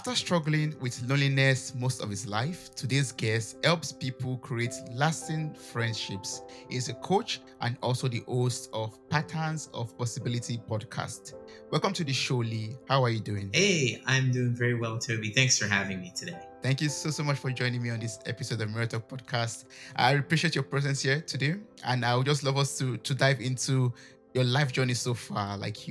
After struggling with loneliness most of his life, today's guest helps people create lasting friendships. He is a coach and also the host of Patterns of Possibility podcast. Welcome to the show, Lee. How are you doing? Hey, I'm doing very well, Toby. Thanks for having me today. Thank you so much for joining me on this episode of Mirror Talk podcast. I appreciate your presence here today, and I would just love us to dive into your life journey so far. Like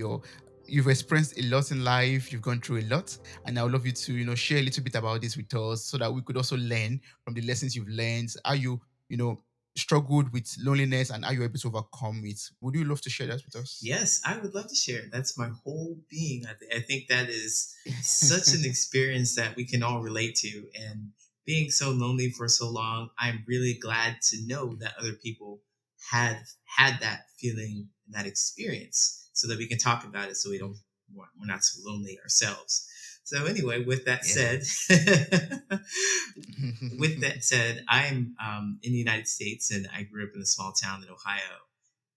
you've experienced a lot in life, you've gone through a lot, and I would love you to share a little bit about this with us, so that we could also learn from the lessons you've learned, how you know struggled with loneliness, and how you're able to overcome it. Would you love to share that with us? Yes, I would love to share. That's my whole being. I think that is such an experience that we can all relate to. And being so lonely for so long, I'm really glad to know that other people had had that feeling and that experience so that we can talk about it so we're not so lonely ourselves. So anyway, with that Yeah. said, I'm in the United States and I grew up in a small town in Ohio.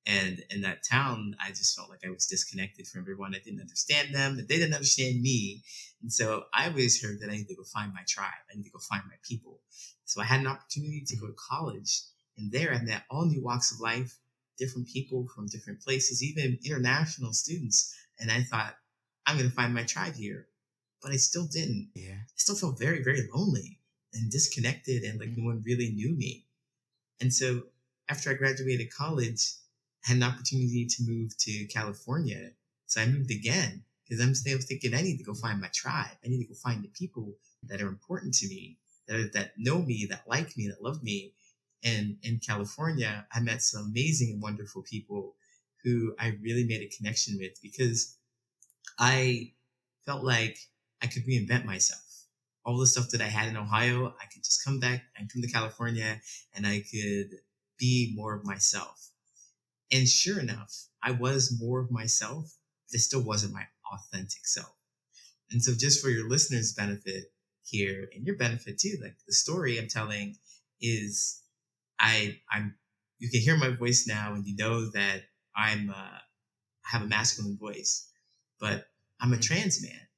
And in that town, I just felt like I was disconnected from everyone. I didn't understand them, that they didn't understand me. And so I always heard that I need to go find my tribe. I need to go find my people. So I had an opportunity to go to college. And there I met all new walks of life, different people from different places, even international students. And I thought, I'm going to find my tribe here. But I still didn't. Yeah. I still felt very, very lonely and disconnected and like no one really knew me. And so after I graduated college, I had an opportunity to move to California. So I moved again because I'm still thinking I need to go find my tribe. I need to go find the people that are important to me, that know me, that like me, that love me. And in California, I met some amazing and wonderful people who I really made a connection with because I felt like I could reinvent myself. All the stuff that I had in Ohio, I could just come back and come to California and I could be more of myself. And sure enough, I was more of myself, but it still wasn't my authentic self. And so, just for your listeners' benefit here and your benefit too, like the story I'm telling is I'm you can hear my voice now and you know that I have a masculine voice, but I'm a Mhm. trans man.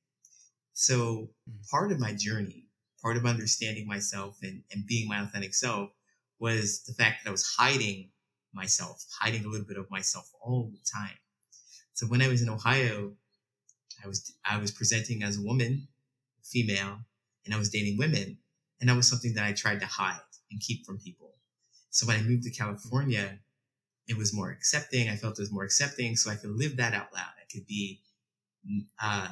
So Mhm. part of my journey, part of understanding myself and being my authentic self was the fact that I was hiding myself, hiding a little bit of myself all the time. So when I was in Ohio, I was presenting as a woman, female, and I was dating women. And that was something that I tried to hide and keep from people. So when I moved to California, it was more accepting. I felt it was more accepting. So I could live that out loud. Uh,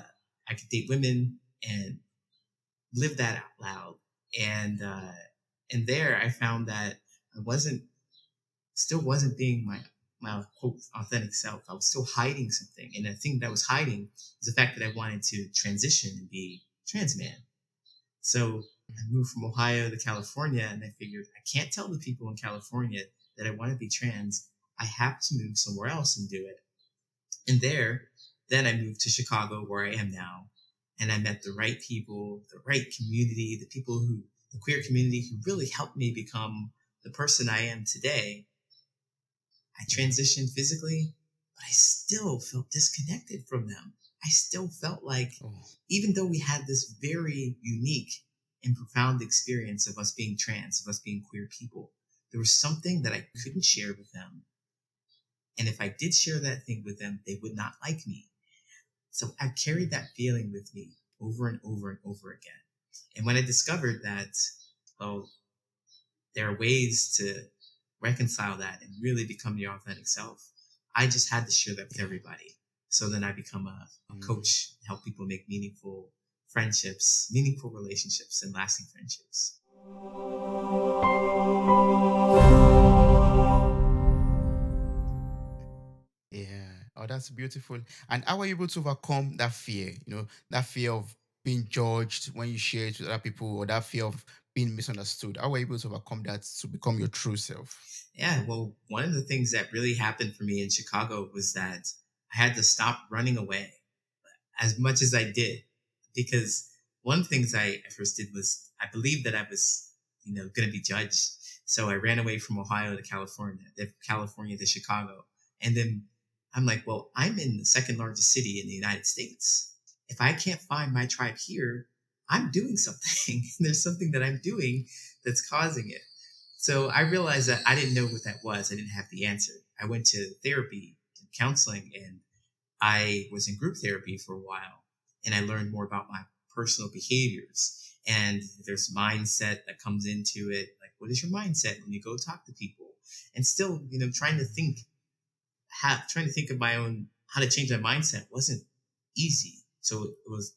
I could date women and live that out loud. And and there I found that I still wasn't being my quote authentic self. I was still hiding something, and the thing that I was hiding is the fact that I wanted to transition and be trans man. So I moved from Ohio to California, and I figured I can't tell the people in California that I want to be trans. I have to move somewhere else and do it. And there, then I moved to Chicago, where I am now, and I met the right people, the right community, the queer community who really helped me become the person I am today. I Yeah. transitioned physically, but I still felt disconnected from them. I still felt like, Oh. even though we had this very unique and profound experience of us being trans, of us being queer people, there was something that I couldn't share with them. And if I did share that thing with them, they would not like me. So I carried Mhm. that feeling with me over and over and over again. And when I discovered that, well, there are ways to reconcile that and really become your authentic self. I just had to share that with Yeah. everybody. So then I become a Mm. coach, help people make meaningful friendships, meaningful relationships, and lasting friendships. Yeah. Oh, that's beautiful. And how were you able to overcome that fear? That fear of being judged when you share it with other people, or that fear of being misunderstood. How were you able to overcome that to become your true self? Yeah, well, one of the things that really happened for me in Chicago was that I had to stop running away as much as I did, because one of the things I first did was I believed that I was, going to be judged. So I ran away from Ohio to California, then from California to Chicago. And then I'm like, well, I'm in the second largest city in the United States. If I can't find my tribe here, I'm doing something. There's something that I'm doing that's causing it. So I realized that I didn't know what that was. I didn't have the answer. I went to therapy and counseling, and I was in group therapy for a while, and I learned more about my personal behaviors. And there's mindset that comes into it. Like, what is your mindset when you go talk to people? And still, trying to think, trying to think of my own how to change my mindset wasn't easy. So it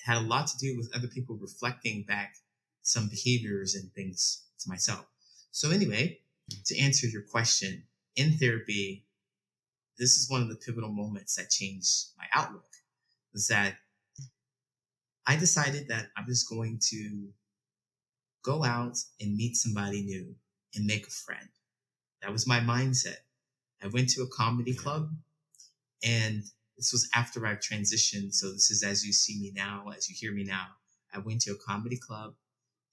had a lot to do with other people reflecting back some behaviors and things to myself. So anyway, to answer your question, in therapy, this is one of the pivotal moments that changed my outlook. Was that I decided that I was going to go out and meet somebody new and make a friend. That was my mindset. I went to a comedy Yeah. club, and this was after I transitioned. So this is as you see me now, as you hear me now. I went to a comedy club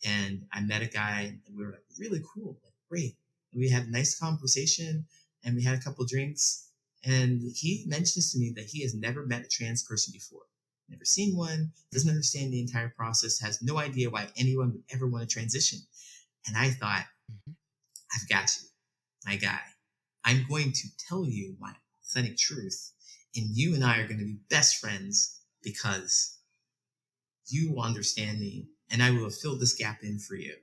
and I met a guy, and we were like really cool, like great. And we had a nice conversation, and we had a couple drinks. And he mentions to me that he has never met a trans person before, never seen one, doesn't understand the entire process, has no idea why anyone would ever want to transition. And I thought, Mhm. I've got you, my guy. I'm going to tell you my authentic truth, and you and I are going to be best friends because you understand me, and I will have filled this gap in for you.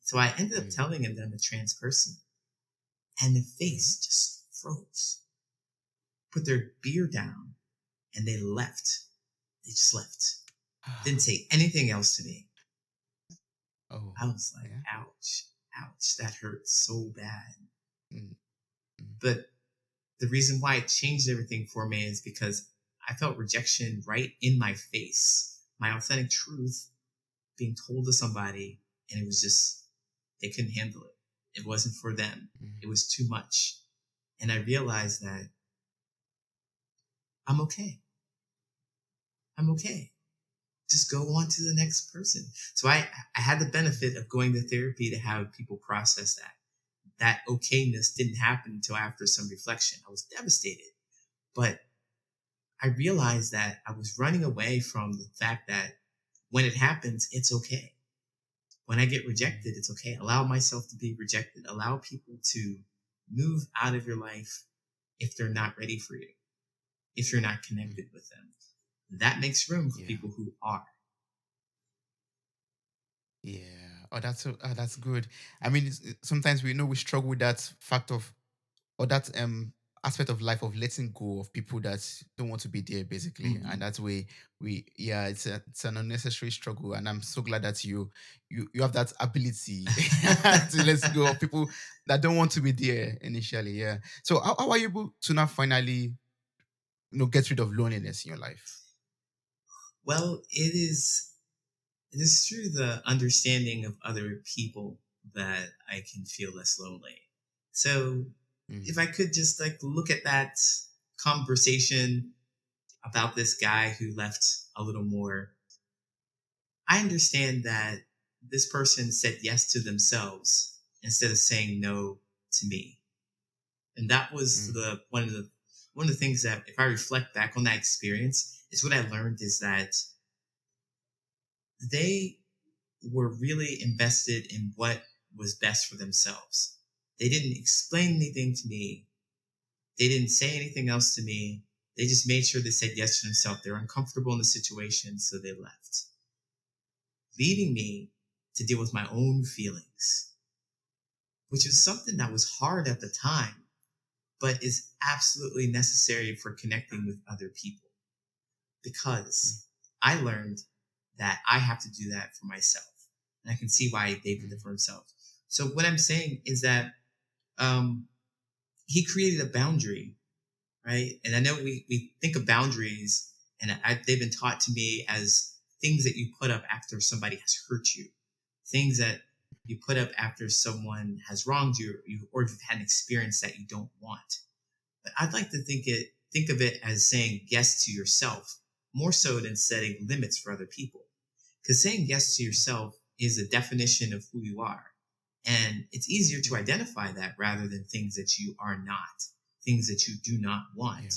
So I ended up Mm. telling him that I'm a trans person, and the face just froze, put their beer down, and they left. They just left. Didn't say anything else to me. Oh, I was like, yeah. ouch, ouch, that hurts so bad. Mm, mm, But the reason why it changed everything for me is because I felt rejection right in my face. My authentic truth being told to somebody, and it was just, they couldn't handle it. It wasn't for them. mm, It was too much. And I realized that I'm okay. I'm okay. Just go on to the next person. So I had the benefit of going to therapy to have people process that. That okayness didn't happen until after some reflection. I was devastated. But I realized that I was running away from the fact that when it happens, it's okay. When I get mm, rejected, it's okay. Allow myself to be rejected. Allow people to move out of your life if they're not ready for you, if you're not mm. connected with them. That makes room for Yeah. people who are. Yeah. Oh, that's good. I mean, sometimes we know we struggle with that fact of, or that aspect of life of letting go of people that don't want to be there, basically, and Mhm. that's way yeah, it's an unnecessary struggle, and I'm so glad that you have that ability to let go of people that don't want to be there initially. Yeah. So how are you able to now finally get rid of loneliness in your life? Well, it is through the understanding of other people that I can feel less lonely. So if Mm, I could just like look at that conversation about this guy who left a little more, I understand that this person said yes to themselves instead of saying no to me. And that was mm, one of the things that if I reflect back on that experience, is what I learned is that they were really invested in what was best for themselves. They didn't explain anything to me. They didn't say anything else to me. They just made sure they said yes to themselves. They were uncomfortable in the situation, so they left, leaving me to deal with my own feelings, which was something that was hard at the time, but is absolutely necessary for connecting with other people mm, because I learned that I have to do that for myself. And I can see why they did it mm, for themselves. So what I'm saying is that um, he created a boundary, right? And I know we think of boundaries, and they've been taught to me as things that you put up after somebody has hurt you, things that you put up after someone has wronged you, or you've had an experience that you don't want. But I'd like to think of it as saying yes to yourself more so than setting limits for other people. Because saying yes to yourself is a definition of who you are. And it's easier to mm, identify that rather than things that you are not, things that you do not yeah. want.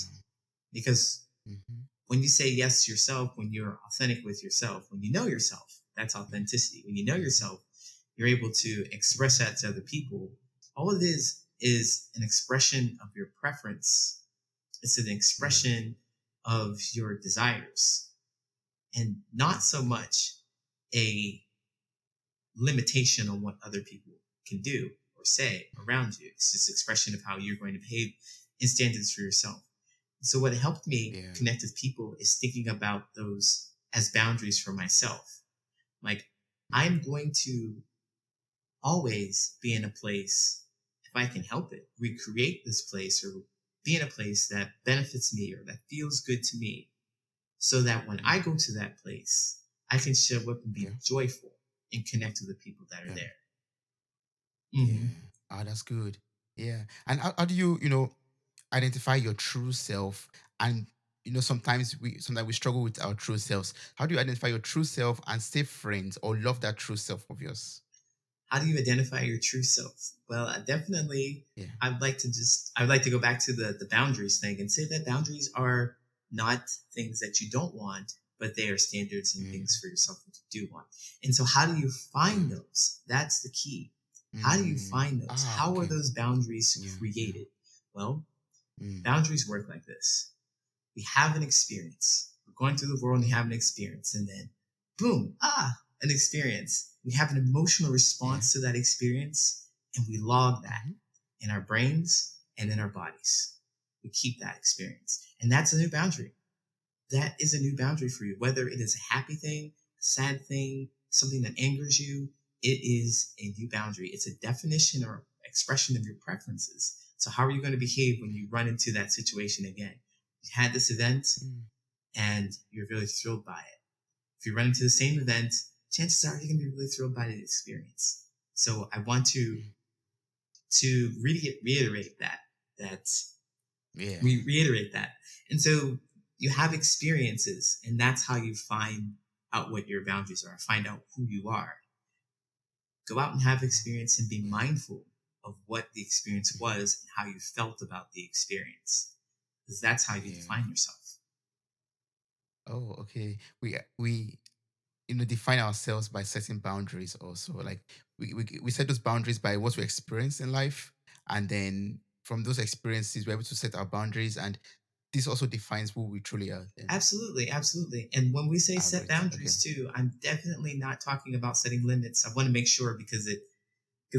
Because Mhm. When you say yes to yourself, when you're authentic with yourself, when you know yourself, that's authenticity. When you know Mm, yourself, you're able to express that to other people. All it is an expression of your preference. It's an mm, expression of your desires, and not so much a limitation on what other people can do or say around you. It's just expression of how you're going to behave in standards for yourself. So what helped me yeah. connect with people is thinking about those as boundaries for myself. Like, I'm Mm, going to always be in a place, if I can help it, recreate this place or be in a place that benefits me or that feels good to me, so that when I mm, go to that place, I can show up and be yeah. joyful and connect with the people that are Yeah. there. Yeah. Hmm. Ah, that's good. Yeah. And how do you, identify your true self? And sometimes we struggle with our true selves. How do you identify your true self and stay friends or love that true self of yours? How do you identify your true self? Well, I definitely, Yeah. I'd like to go back to the boundaries thing and say that boundaries are not things that you don't want, but they are standards and things Mm, for yourself that you do want. And so, how do you find yeah. those? That's the key. How do you Mm, find those? ah, How are okay. those boundaries Yeah. Yeah. created? Well, Mm, boundaries work like this: we have an experience. We're going through the world and we have an experience. And then, boom, an experience. We have an emotional yeah. response to that experience and we log that Mm-hmm. in our brains and in our bodies. We keep that experience. And that's a new boundary. That is a new boundary for you. Whether it is a happy thing, a sad thing, something that angers you, it is a new boundary. It's a definition or expression of your preferences. So, how are you going to behave when you run into that situation again? You had this event Mm, and you're really thrilled by it. If you run into the same event, chances are you're going to be really thrilled by the experience. So, I want mm, to reiterate that yeah. we reiterate that. And so you have experiences, and that's how you find out what your boundaries are, find out who you are. Go out and have experience and be Yeah. mindful of what the experience Mm, was and how you felt about the experience, because that's how you yeah. define yourself. Oh, okay. We define ourselves by setting boundaries also. Like we set those boundaries by what we experience in life. And then from those experiences, we're able to set our boundaries. And this also defines who we truly are then. Absolutely, absolutely. And when we say Ah, set great. Okay. boundaries too, I'm definitely not talking about setting limits. I want to make sure because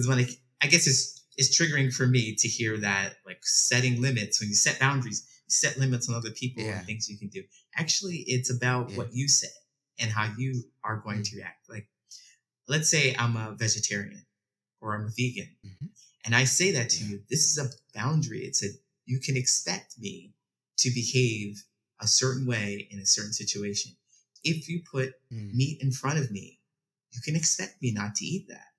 when I guess it's triggering for me to hear that, like, setting limits, when you set boundaries, you set limits on other people and Yeah. things you can do. Actually, it's about Yeah. what you say and how you are going Mm, to react. Like, let's say I'm a vegetarian or I'm a vegan, mhm. and I say that to Yeah. you. This is a boundary. It's a You can expect me to behave a certain way in a certain situation. If you put Mm. meat in front of me, you can expect me not to eat that,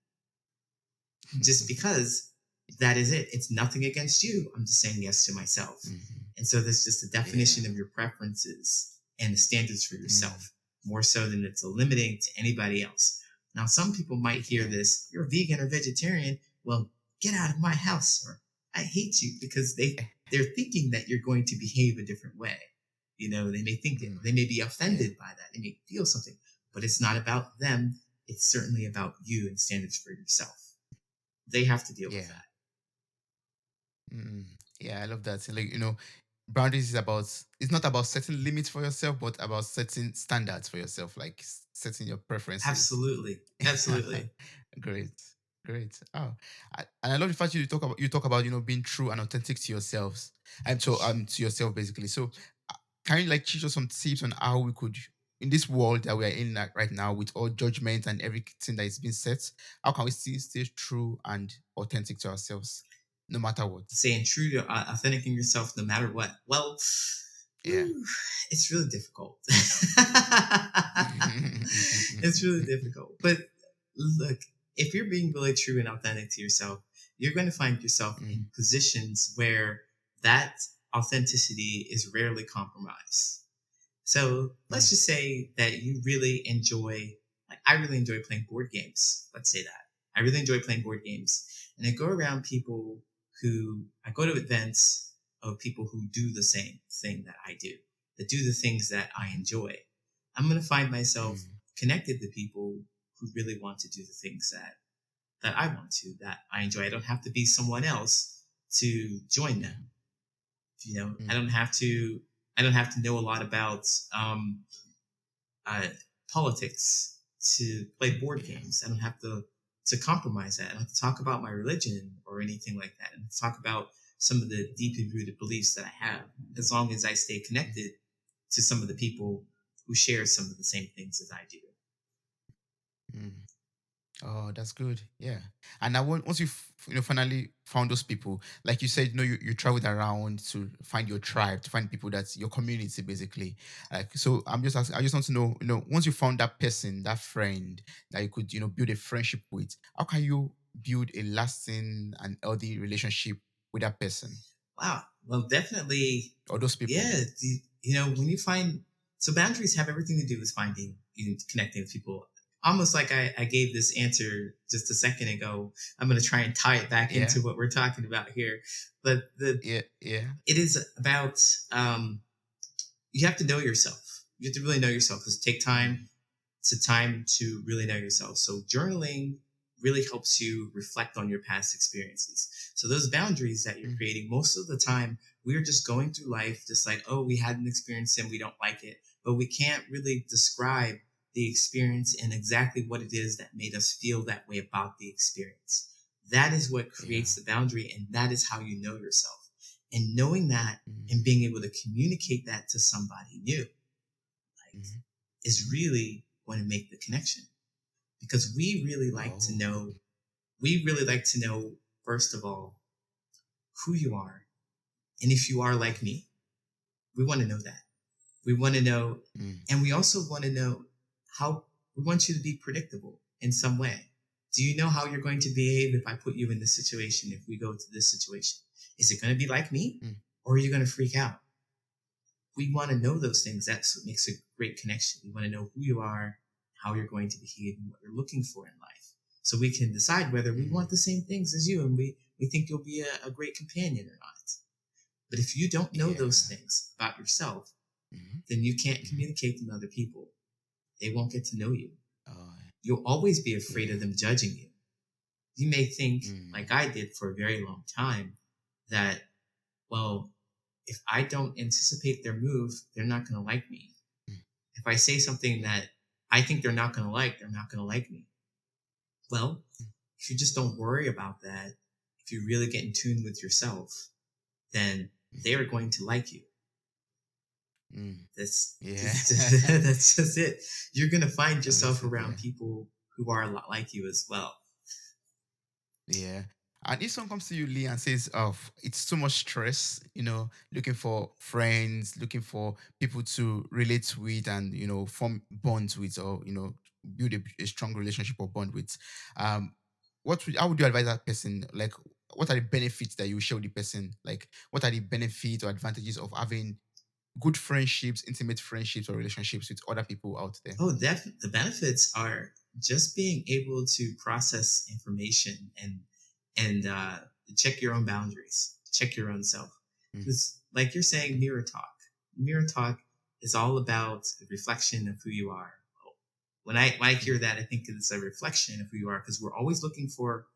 just because that is it. It's nothing against you. I'm just saying yes to myself. Mhm. And so there's just a definition Yeah. of your preferences and the standards for Mm. yourself, more so than it's a limiting to anybody else. Now, some people might hear Yeah. this: you're vegan or vegetarian. Well, get out of my house, or I hate you, because Eh, they're thinking that you're going to behave a different way. They may think it, mm. they may be Yeah. offended by that. They may feel something, but it's not about them. It's certainly about you and standards for yourself. They have to deal with Yeah. that. Mm. Yeah. I love that. So, like, boundaries is about, it's not about setting limits for yourself, but about setting standards for yourself, like setting your preferences. Absolutely. Absolutely. Great, great. Oh, and I love the fact you talk about being true and authentic to yourselves, and to yourself basically. So, can you like teach us some tips on how we could, in this world that we are in, like, right now, with all judgment and everything that is being set, how can we still stay true and authentic to ourselves, no matter what? Staying true to authentic in yourself no matter what. Well, Yeah. it's really difficult. It's really difficult. But look, if you're being really true and authentic to yourself, you're going to find yourself in Mm, positions where that authenticity is rarely compromised. So let's mm, just say that you really enjoy, like, I really enjoy playing board games. Let's say that. I really enjoy playing board games. And I go around I go to events of people who do the same thing that I do. that do the things that I enjoy, I'm going to find myself mm, connected to people who really want to do the things that I want to, that I enjoy. I don't have to be someone else to join them. mm, You know, I mm, don't have to. I don't have to know a lot about um, uh, politics to play board yeah. games. I don't have to compromise that. I don't have to talk about my religion or anything like that. And talk about some of the deeply rooted beliefs that I have, as long as I stay Mm, connected to some of the people who share some of the same things as I do. mm. Oh, that's good. Yeah. And now once finally found those people, like you said, you traveled around to find your tribe, to find people that's your community, basically. Like, so I'm just asking, I just want to know, once you found that person, that friend that you could, build a friendship with, how can you build a lasting and healthy relationship with that person Wow. Well, definitely, or those people? yeah. When you find, so boundaries have everything to do with finding, connecting with people. Almost like I gave this answer just a second ago. I'm going to try and tie it back Yeah. into what we're talking about here. But Yeah. Yeah. it is about, you have to know yourself. You have to really know yourself, because take Mm, time. It's a time to really know yourself. So journaling really helps you reflect on your past experiences. So those boundaries that you're mm, creating, most of the time, we're just going through life just like, oh, we had an experience and we don't like it, but we can't really describe the experience and exactly what it is that made us feel that way about the experience. That is what yeah. creates the boundary, and that is how you know yourself. And knowing that and Mm, being able to communicate that to somebody new, like, mm. is really going to make the connection, because Oh. we really like to know, first of all, who you are. And if you are like me, we want to know that. We want to know, Mm, and we also want to know how, we want you to be predictable in some way. Do you know how you're going to behave if I put you in this situation, if we go to this situation? Is it going to be like me, mm, or are you going to freak out? We want to know those things. That's what makes a great connection. We want to know who you are, how you're going to behave, and what you're looking for in life. So we can decide whether we mm. want the same things as you, and we think you'll be a great companion or not. But if you don't know those Yeah. things about yourself, Mhm, then you can't mhm. communicate them to other people. They won't get to know you. Oh, You'll always be afraid of yeah. them judging you. You may think, like Mm, I did for a very long time, that, well, if I don't anticipate their move, they're not going to like me. mm, If I say something mm, that I think they're not going to like, they're not going to like me. Well, mm, if you just don't worry about that, if you really get in tune with yourself, then they mhm, are going to like you. mm. That's Yeah. that's just it. You're going to find Oh, that's yourself it. Yeah. around people who are a lot like you as well. Yeah. And if someone comes to you, Lee, and says, "Oh, it's too much stress," looking for friends, looking for people to relate with and, form bonds with or, build a strong relationship or bond with, um, how would you advise that person? Like, what are the benefits that you share with the person? Like, what are the benefits or advantages of having good friendships, intimate friendships, or relationships with other people out there? Oh, the benefits are just being able to process information and check your own boundaries, check your own self. Mm, Because, like you're saying, mm, mirror talk. Mirror talk is all about the reflection of who you are. When I hear mm, that, I think it's a reflection of who you are, because we're always looking for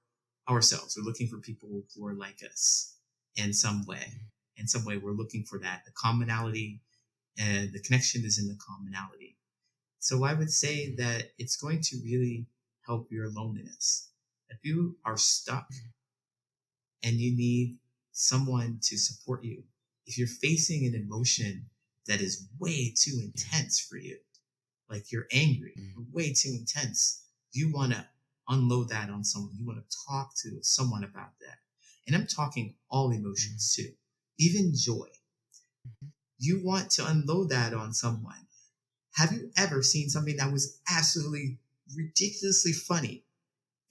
ourselves. We're looking for people who are like us in some way. mm, In some way, we're looking for that. The commonality and the connection is in the commonality. So I would say mm, that it's going to really help your loneliness. If you are stuck mm, and you need someone to support you, if you're facing an emotion that is way too yeah. intense for you, like you're angry, Mm, you're way too intense, you want to unload that on someone. You want to talk to someone about that. And I'm talking all mm, emotions too, even joy. mhm, You want to unload that on someone. Have you ever seen something that was absolutely ridiculously funny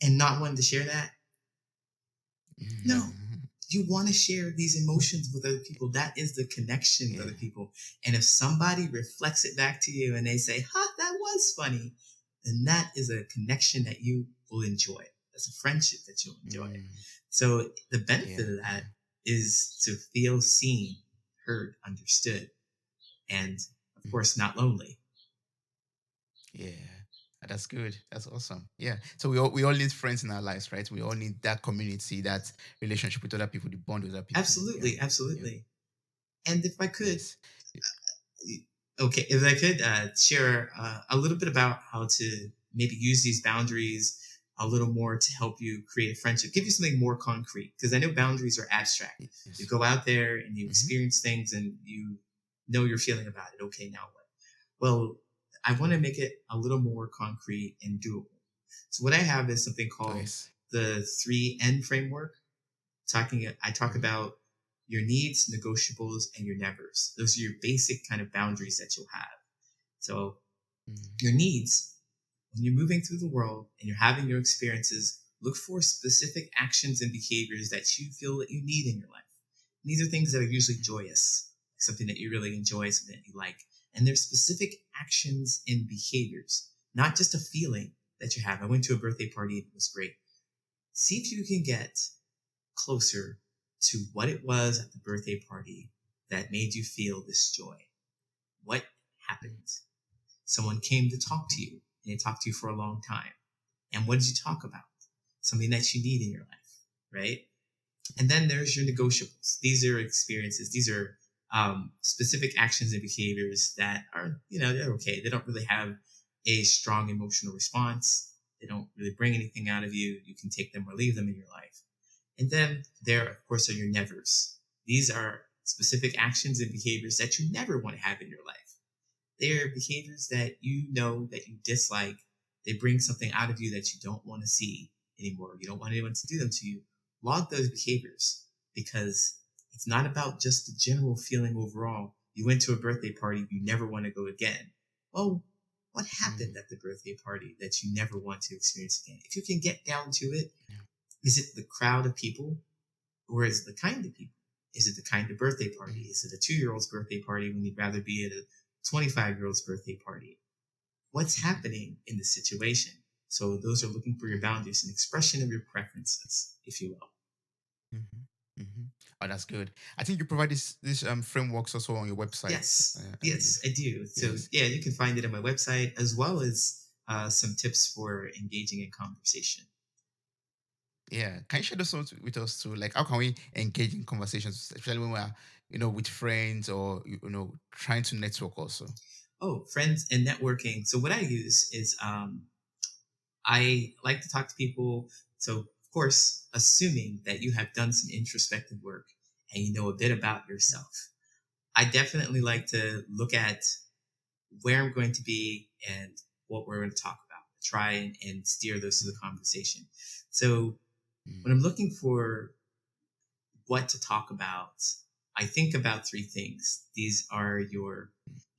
and not wanting to share that? No. mhm. You want to share these emotions with other people. That is the connection with Yeah. other people. And if somebody reflects it back to you and they say, "Ha, that was funny," then that is a connection that you will enjoy. That's a friendship that you'll enjoy. Mm, So the benefit yeah. of Yeah. that is to feel seen, heard, understood. and of Mhm. course not lonely. Yeah. That's good. That's awesome. Yeah. So we all need friends in our lives, right? We all need that community, that relationship with other people, the bond with other people. Yeah. Absolutely, Yeah. absolutely. And if I could, Yes. Y- okay, if I could share a little bit about how to maybe use these boundaries a little more to help you create a friendship, give you something more concrete, because I know boundaries are abstract. You Yes. go out there and you Mm-hmm. experience things and you know you're feeling about it. Okay, now what? Well, I want to make it a little more concrete and doable. So what I have is something Oh called yes. the 3N framework. I talk Mm-hmm. about your needs, negotiables, and your nevers. Those are your basic kind of boundaries that you'll have. So Mm-hmm. your needs, when you're moving through the world and you're having your experiences, look for specific actions and behaviors that you feel that you need in your life. And these are things that are usually joyous, something that you really enjoy, something that you like. And there's specific actions and behaviors, not just a feeling that you have. I went to a birthday party and it was great. See if you can get closer to what it was at the birthday party that made you feel this joy. What happened? Someone came to talk to you and they talked to you for a long time. And what did you talk about? Something that you need in your life, right? And then there's your negotiables. These are experiences. These are specific actions and behaviors that are, they're okay. They don't really have a strong emotional response. They don't really bring anything out of you. You can take them or leave them in your life. And then there, of course, are your nevers. These are specific actions and behaviors that you never want to have in your life. They're behaviors that you know that you dislike. They bring something out of you that you don't want to see anymore. You don't want anyone to do them to you. Log those behaviors because it's not about just the general feeling overall. You went to a birthday party, you never want to go again. Well, what happened Mm-hmm. at the birthday party that you never want to experience again? If you can get down to it, Yeah. is it the crowd of people or is it the kind of people? Is it the kind of birthday party? Mm-hmm. Is it a 2-year-old's birthday party when you'd rather be at a 25-year-old's birthday party? What's happening in the situation? So those are looking for your Mm-hmm. boundaries, an expression of your preferences, if you will. Mm-hmm. Mm-hmm. Oh, that's good. I think you provide this frameworks also on your website, Yes, I yes, believe. I do. So Yes. yeah, you can find it on my website as well as some tips for engaging in conversation. Yeah. Can you share those ones with us too? Like, how can we engage in conversations, especially when we're, with friends or trying to network also? Oh, friends and networking. So what I use is I like to talk to people. So, of course, assuming that you have done some introspective work and you know a bit about yourself, I definitely like to look at where I'm going to be and what we're going to talk about. Try and steer those to the conversation. So, when Mm-hmm. I'm looking for what to talk about, I think about three things. These are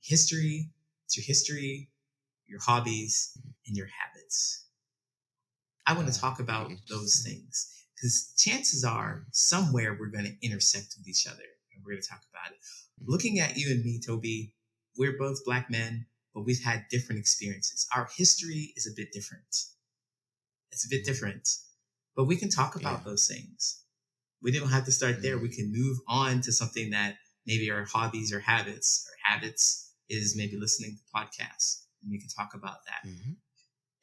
history, it's your history, your hobbies, and your habits. I want to talk Okay. about those Interesting. things because chances are somewhere we're going to intersect with each other and we're going to talk about it. Mm-hmm. Looking at you and me, Toby, we're both black men, but we've had different experiences. Our history is a bit different. It's a bit Mm-hmm. different, but we can talk about Yeah. those things. We don't have to start there. We Mm-hmm. can move on to something that maybe our hobbies or habits. Our habits is maybe listening to podcasts, and we can talk about that. Mm-hmm.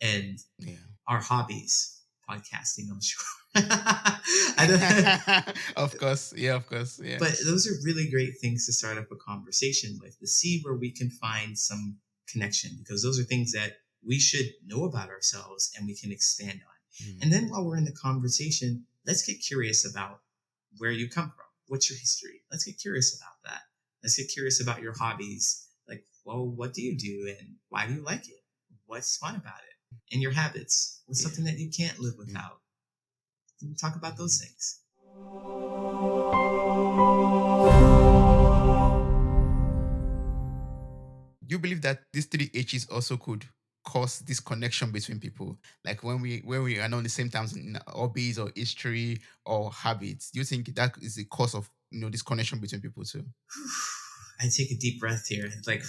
And Yeah. our hobbies, podcasting, I'm sure. I don't, Of course. Yeah. Of course. Yeah. but those are really great things to start up a conversation with to see where we can find some connection because those are things that we should know about ourselves and we can expand on. And then while we're in the conversation, let's get curious about where you come from. What's your history? Let's get curious about that. Let's get curious about your hobbies. Like, well, what do you do and why do you like it? What's fun about it? And your habits. What's Yeah. something that you can't live Mm-hmm. without? We talk about those things. Do you believe that these three H's also could cause disconnection between people? Like when we are not on the same terms in hobbies or history or habits, do you think that is the cause of this connection between people too? I take a deep breath here. It's like,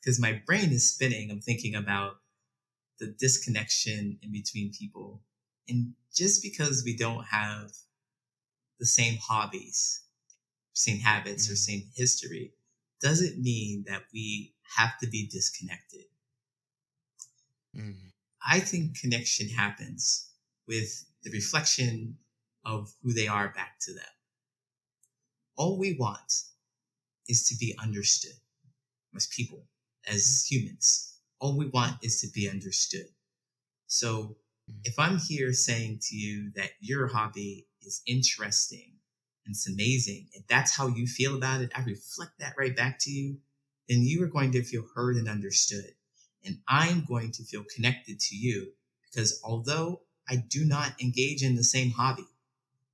because my brain is spinning. I'm thinking about the disconnection in between people. And just because we don't have the same hobbies, same habits, or Mm, same history, doesn't mean that we have to be disconnected. mm, I think connection happens with the reflection of who they are back to them. All we want is to be understood as people, mhm, as humans. All we want is to be understood. So mm, if I'm here saying to you that your hobby is interesting and it's amazing, and that's how you feel about it, I reflect that right back to you, then you are going to feel heard and understood. And I'm going to feel connected to you because although I do not engage in the same hobby,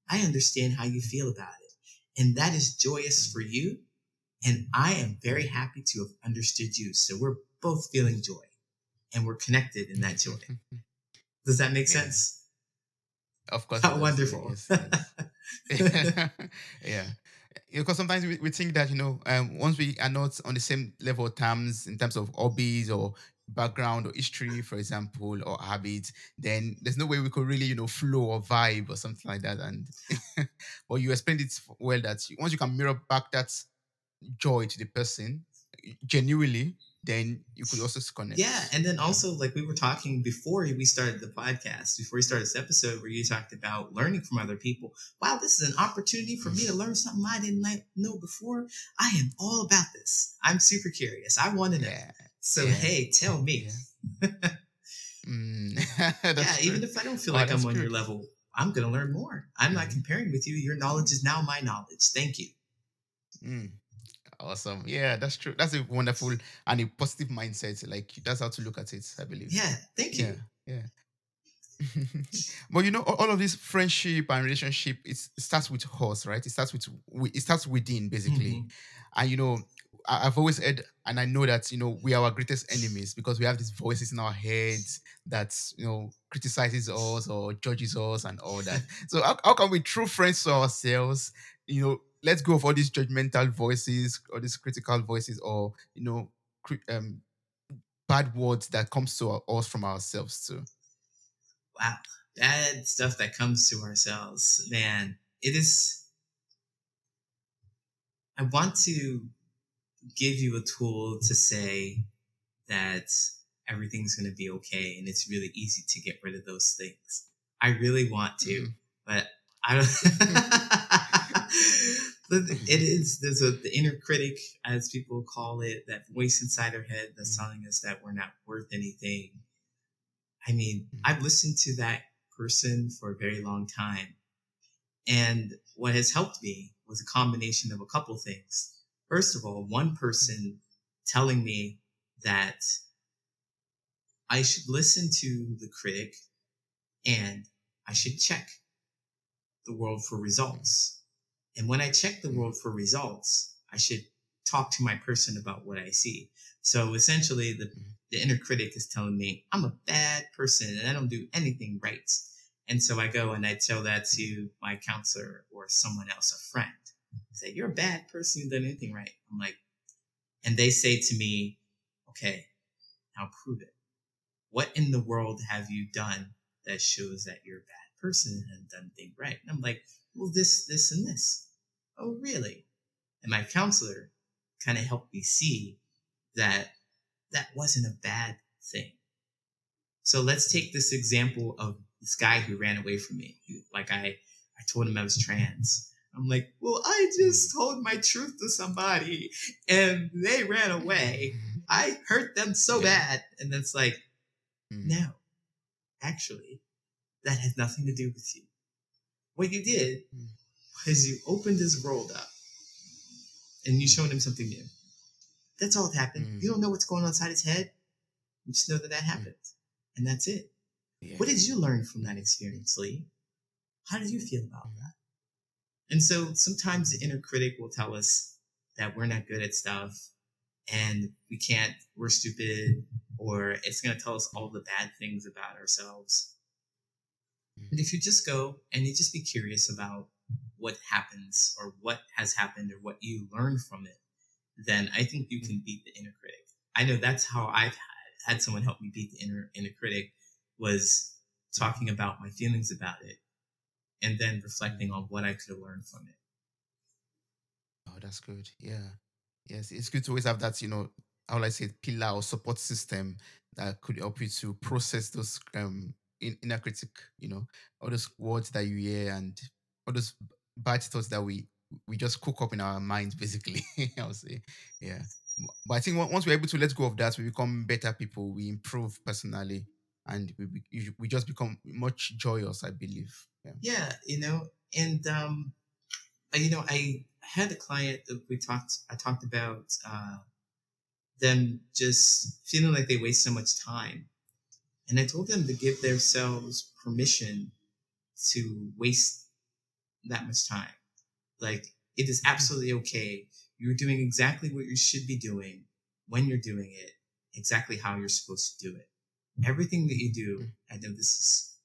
I understand how you feel about it. And that is joyous for mm, you. And I am very happy to have understood you. So we're both feeling joy and we're connected in that joy. mm. Does that make Yeah, sense? of course it How does. Yeah, wonderful. yes, it does. Yeah, because sometimes we think that once we are not on the same level of terms in terms of hobbies or background or history, for example, or habits, then there's no way we could really flow or vibe or something like that. And but you explained it well that once you can mirror back that joy to the person genuinely, then you could also Yeah. connect. And then also, like we were talking before we started the podcast, before we started this episode, where you talked about learning from other people. Wow, this is an opportunity for me to learn something I didn't know before. I am all about this. I'm super curious. I want to know. Yeah, So, yeah, hey, tell me. yeah. Mm. Yeah, That's true. even if I don't feel Oh, like I'm that's on your good. level, I'm going to learn more. I'm not Mhm. comparing with you. Your knowledge is now my knowledge. Thank you. Mm. Awesome. Yeah, that's true. That's a wonderful and a positive mindset. Like that's how to look at it, I believe. Yeah, thank Yeah, you. yeah. But all of this friendship and relationship, it starts with us, right? It starts within basically. Hmm. And I've always heard, and I know that we are our greatest enemies because we have these voices in our heads that criticizes us or judges us and all that. So how can we true friends to ourselves? Let's go of all these judgmental voices, all these critical voices, or bad words that comes to us from ourselves too. Wow. Bad stuff that comes to ourselves. Man, it is. I want to give you a tool to say that everything's going to be okay and it's really easy to get rid of those things. I really want to, Mm. but I don't. But it is, the inner critic, as people call it, that voice inside our head that's Mm, telling us that we're not worth anything. I mean, mm, I've listened to that person for a very long time. And what has helped me was a combination of a couple things. First of all, one mm, person telling me that I should listen to the critic and I should check the world for mm, results. And when I check the mm, world for results, I should talk to my person about what I see. So essentially, mm, the inner critic is telling me I'm a bad person and I don't do anything right. And so I go and I tell that mm, to my counselor or someone else, a friend. I say, "You're a bad person, you done anything right." I'm like, and they say to me, "Okay, now prove it. What in the world have you done that shows that you're a bad person and have done things right?" And I'm like, "Well, this, and this." "Oh, really?" And my counselor kind of helped me see that that wasn't a bad thing. So let's mm, take this example of this guy who ran away from me. Like I told him I was trans. I'm like, well, I just mm, told my truth to somebody and they ran away. mm. I hurt them so Yeah. bad. And it's like, Mm, no, actually, that has nothing to do with you. What you did mm, was you opened his world up and you mm, showed him something new. That's all that happened. mm, You don't know what's going on inside his head. You just know that that mm. happened. And that's it. What Yeah. did you learn from that Mm, mm, experience, Lee? How did you feel about mm, that? And so sometimes mm, the inner critic will tell us that we're not good at stuff and we can't, we're stupid, or it's going to tell us all the bad things about ourselves. mm, But if you just go and you just be curious about what happens or what has happened or what you learn from it, then I think you mm, can beat the inner critic. I know that's how I've had someone help me beat the inner critic, was talking about my feelings about it and then reflecting mm. on what I could have learned from it. Oh, that's good. Yeah. Yes, it's good to always have that, how will I say, pillar or support system that could help you to process those inner critic, all those words that you hear and all those bad thoughts that we just cook up in our minds, basically. I would say, yeah. But I think once we're able to let go of that, we become better people. We improve personally, and we just become much joyous. I believe. Yeah. Yeah, and I had a client that I talked about them just feeling like they waste so much time. And I told them to give themselves permission to waste that much time. Like, it is Mm, absolutely okay. You're doing exactly what you should be doing when you're doing it, exactly how you're supposed to do it. Everything that you do, mm, I know this is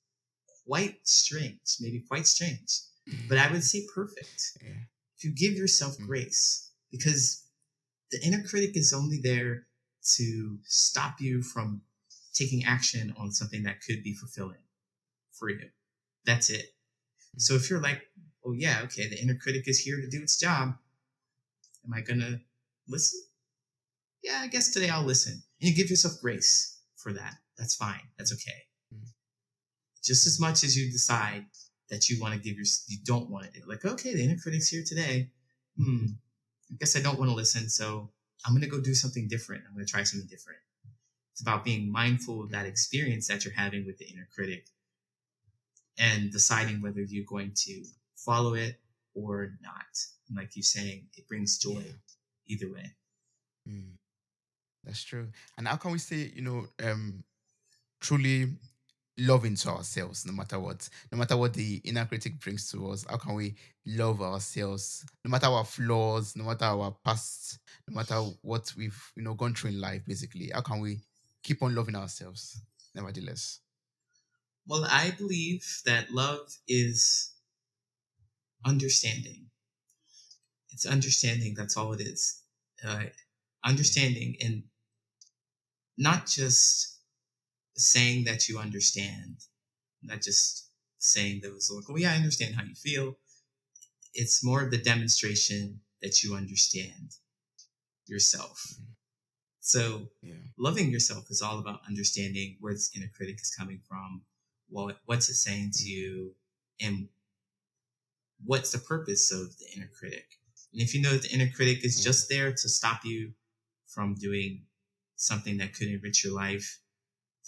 quite strange, maybe quite strange, but I would say perfect. yeah. If you give yourself Mm, grace, because the inner critic is only there to stop you from taking action on something that could be fulfilling for you. That's it. mm, So if you're like, oh yeah, okay, the inner critic is here to do its job, am I gonna listen? Yeah, I guess today I'll listen. And you give yourself grace for that. That's fine. That's okay. mm, Just mm, as much as you decide that you want to you don't want to do. Like, okay, the inner critic's here today. I guess I don't want to listen, so I'm gonna go do something different. I'm gonna try something different. It's about being mindful of that mm, experience that you're having with the inner critic and deciding whether you're going to follow it or not. And like you're saying, it brings joy yeah. either way. Mm. That's true. And how can we say, truly loving to ourselves, no matter what the inner critic brings to us? How can we love ourselves, no matter our flaws, no matter our past, no matter what we've, gone through in life, basically? How can we keep on loving ourselves, nevertheless? Well, I believe that love is understanding. It's understanding. That's all it is. Uh, Yeah. Understanding, and not just saying that you understand, not just saying those like, oh yeah, I understand how you feel. It's more of the demonstration that you understand yourself. Mm, So yeah. loving yourself is all about understanding where this inner critic is coming from, what's it saying to Mm, you, and what's the purpose of the inner critic. And if you know that the inner critic is yeah. just there to stop you from doing something that could enrich your life,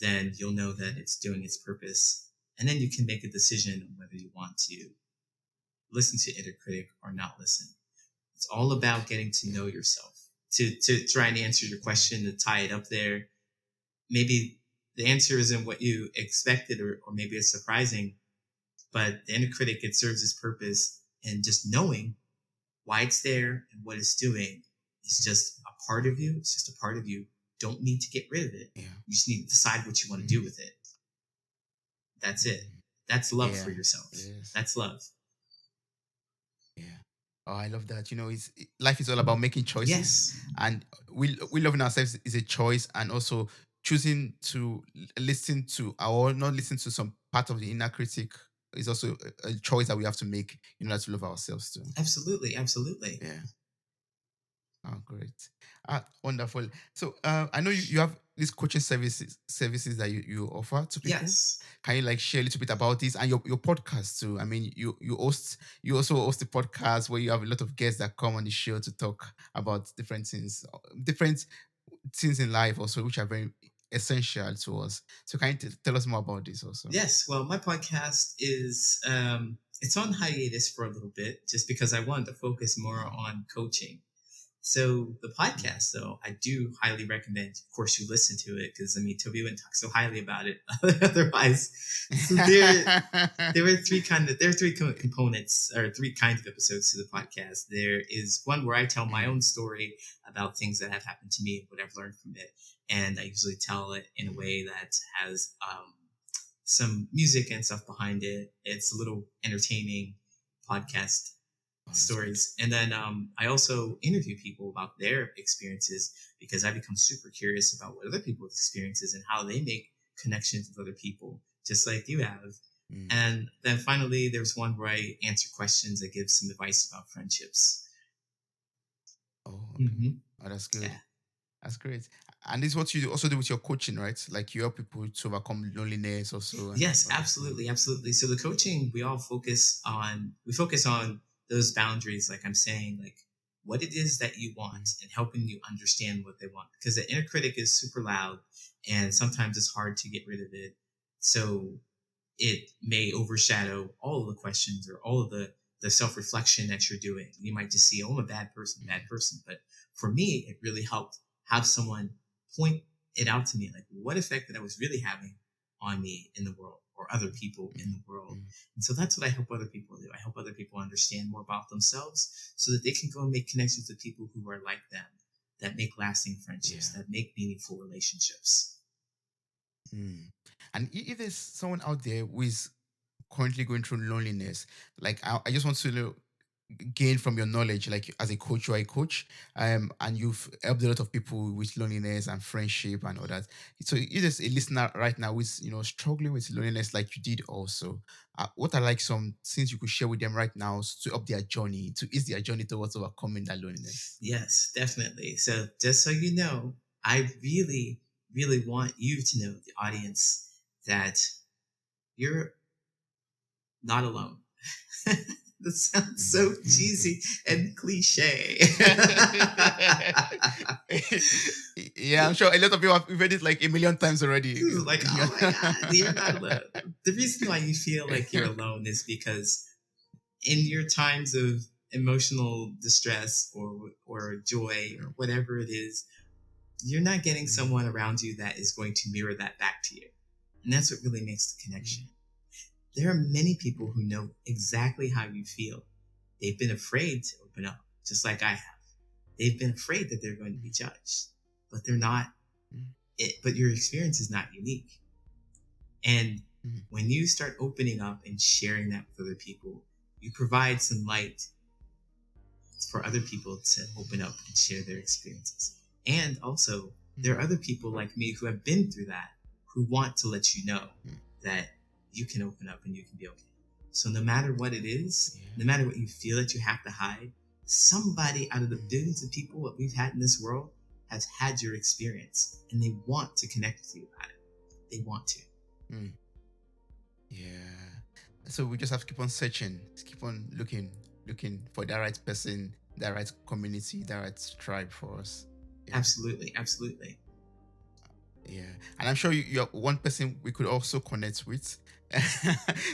then you'll know that it's doing its purpose. And then you can make a decision on whether you want to listen to inner critic or not listen. It's all about getting to know Yeah. yourself. To try and answer your Mm, question, to tie it up there, maybe the answer isn't what you expected, or maybe it's surprising, but the inner critic, it serves its purpose. And just knowing why it's there and what it's doing is just a part of you. It's just a part of you. Don't need to get rid of it. yeah. You just need to decide what you want to do Mm, with it. That's it. mm, That's love for yeah. It yourself. is. That's love. Yeah. Oh, I love that. Life is all about making choices, Yes, and we loving ourselves is a choice, and also choosing to listen to or not listen to some part of the inner critic is also a choice that we have to make in order to love ourselves too. absolutely. Absolutely. Yeah. Oh, great. Wonderful. So, I know you have these coaching services that you offer to people. Yes, Can you like share a little bit about this and your podcast too? I mean, you also host a podcast where you have a lot of guests that come on the show to talk about different things in life also, which are very essential to us. So, can you tell us more about this also? yes. Well, my podcast is it's on hiatus for a little bit just because I wanted to focus more Mm, on coaching. So the mm. podcast, though, I do highly recommend. Of course, you listen to it because I mean, Toby wouldn't talk so highly about it otherwise. So there are three components or three kinds of episodes to the podcast. There is one where I tell my Mm, own story about things that have happened to me and what I've learned from it, and I usually tell it in a mm. way that has some music and stuff behind it. It's a little entertaining podcast Oh, that's good. stories. And then I also interview people about their experiences because I become super curious about what other people's experiences and how they make connections with other people, just like you have. Mm. And then finally, there's one where I answer questions. I give some advice about friendships. Oh, okay. Hmm. Oh, that's good. Yeah. That's great. And this is what you also do with your coaching, right? Like you help people to overcome loneliness also and Yes, all that. absolutely, absolutely. So the coaching, we focus on those boundaries, like I'm saying, like what it is that you Mm, want and helping you understand what they want. Because the inner critic is super loud and sometimes it's hard to get rid of it. So it may overshadow all of the questions or all of the self-reflection that you're doing. You might just see, oh, I'm a bad mm, person. But for me, it really helped have someone point it out to me, like what effect that I was really having on me in the world or other people in mm, the world. mm. And so that's what I help other people do. I help other people understand more about themselves so that they can go and make connections with people who are like them, that make lasting friendships, Yeah. that make meaningful relationships. Mm. And if there's someone out there who is currently going through loneliness, like I just want to gain from your knowledge, like as a coach or a coach, and you've helped a lot of people with loneliness and friendship and all that. So if there's a listener right now who's struggling with loneliness like you did also, what are like some things you could share with them right now to up their journey, to ease their journey towards overcoming that loneliness? Yes, definitely. So, just so you know, I really, really want you to know, the audience, that you're not alone. That sounds so Mhm. cheesy and cliche. Yeah, I'm sure a lot of people have read it like a million times already. Like, oh my God, you're not alone. The reason why you feel like you're alone is because in your times of emotional distress or joy or Mm, whatever it is, you're not getting mm, someone around you that is going to mirror that back to you. And that's what really makes the connection. mm, There are many people mm, who know exactly how you feel. They've been afraid to open up, just like I have. They've been afraid that they're going to be mm, judged, but they're not. mm, But your experience is not unique. And mm, when you start opening up and sharing that with other people, you provide some light for other people to open up and share their experiences. And also, there are mm, other people like me who have been through that who want to let you know mm. that you can open up and you can be okay. So, no matter what it is, no Yeah. matter what you feel that you have to hide, somebody out of the Mm, billions of people that we've had in this world has had your experience and they want to connect with you about it. They want to. mm. Yeah. So we just have to keep on searching, just keep on looking for the right person, the right community, the right tribe for us. Yeah. Absolutely. Absolutely. Yeah. And I'm sure you're one person we could also connect with.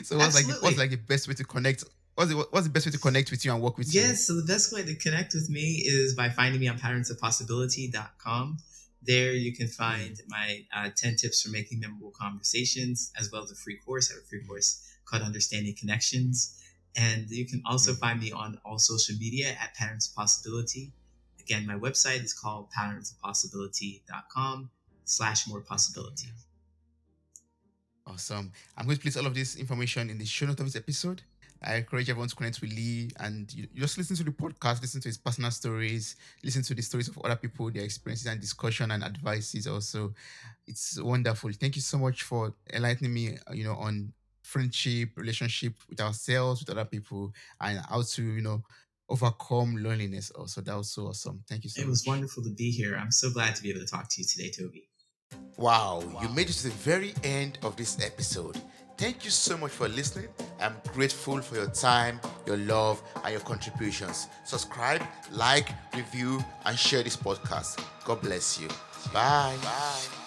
So what's Absolutely. like the best way to connect? What's the best way to connect with you and work with you? Yes, so the best way to connect with me is by finding me on patternsofpossibility.com. There you can Mm, find my 10 tips for making memorable conversations, as well as a free course. I have a free mm, course called Understanding Connections. And you can also mm. find me on all social media at Patterns of Possibility. Again, my website is called patternsofpossibility.com slash more Okay. possibility. Yeah. Awesome. I'm going to place all of this information in the show notes of this episode. I encourage everyone to connect with Lee and you just listen to the podcast, listen to his personal stories, listen to the stories of other people, their experiences and discussion and advices also. It's wonderful. Thank you so much for enlightening me, on friendship, relationship with ourselves, with other people, and how to, overcome loneliness also. That was so awesome. Thank you so It was much. wonderful to be here. I'm so glad to be able to talk to you today, Toby. Wow, you made it to the very end of this episode. Thank you so much for listening. I'm grateful for your time, your love, and your contributions. Subscribe, like, review, and share this podcast. God bless you. Bye. Bye.